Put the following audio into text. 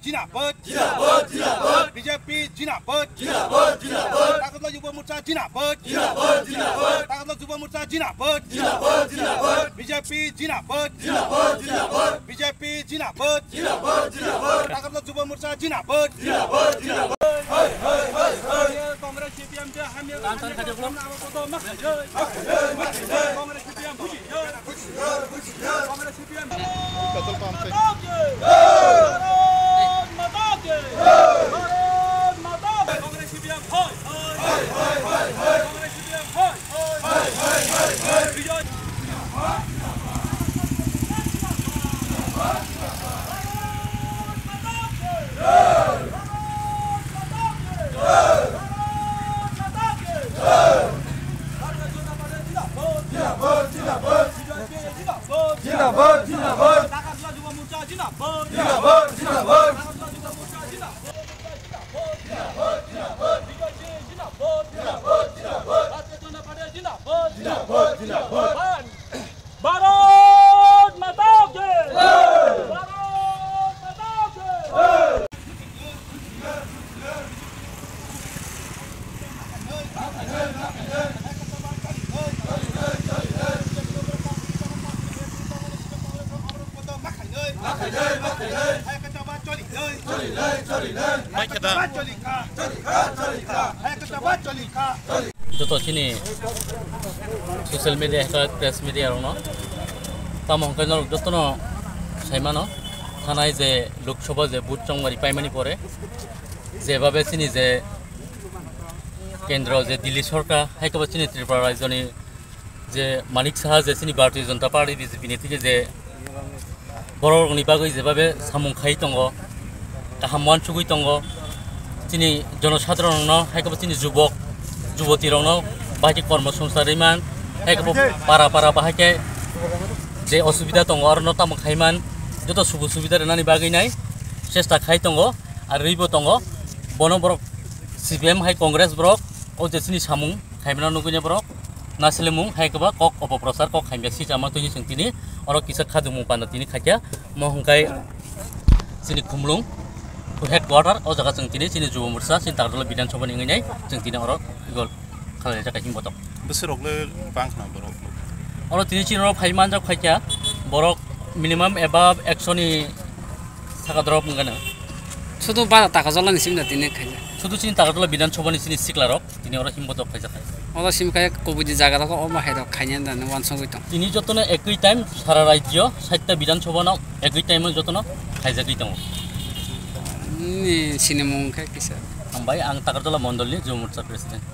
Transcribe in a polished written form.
जिनापद BJP जिनापद ताकतला Yuva Morcha जिनापद ताकतला Yuva Morcha जिनापद BJP जिनापद BJP जिनापद ताकतला Yuva Morcha जिनापद Congress CPM जे हामी Congress CPM petrol pump से Joto sini social media atau press media orang tamu kan orang joto no saya mana tanah je Lok Sabha je boot congmari paimani pore je babe sini je kendra je Delhi sarkar hai kabar sini Tripura rajoni je Manik Saha je sini Bharatiya Janata Party BJP ni thike je borok ni bagoi je babe samung khai tongo kahamuan chugui tongo sini jonosadharon no hai kabar sini jubok যুবতী রং বাকি কর্মসংস্থান পারা বাহাকে যে অসুবিধা দङ আর নতাম খাইমান যত সুবু সুবিধা রেনানি বাগै নাই চেষ্টা খাই দङ আর রইবো দङ বন ব্রক সিপিএম হাই কংগ্রেস ব্রক ও যেসিনি সামুং খাইমানা নুগুনে ব্রক নাসলেমুং হাইকবা কক অপপ্রচার কক খাইমাসি জামা তুই जोंतिनि और किसा खादुमु पानतिनि खाकिया महंगाय सिनि खुमलुं हेडक्वार्टार और जगह जोंतिनि सिनि जुब मोर्चा सिनि तारदला विधानसभा निङै जोंतिनि और गल खालाय जाका हिम बतक बोसोरकले बांखना बरक और तिनि चिनर फाइमान जा खायकिया बरक मिनिमाम एबा 100 नि थाका द्रप मंगानो শুধু 12 টাকা জলা নিছিম না তিনে খাইলা শুধু চিনি তারদলা বিধানসভা নিছিনি সিকলারক তিনি और हिम बतक खाय जाखाय ওলা সিম খায় কবুজি জায়গাটাকে ও মাহাইদ খাইনে দানে ওয়ানসং গইতো তিনি যতনে একই টাইম সারা রাজ্য 7টা বিধানসভা নাও একই টাইমে যতন খাই जागै दङ ni sinemung kay kisa ambay ang takardola mondolni जुब मोर्चा प्रेसिडेन्ट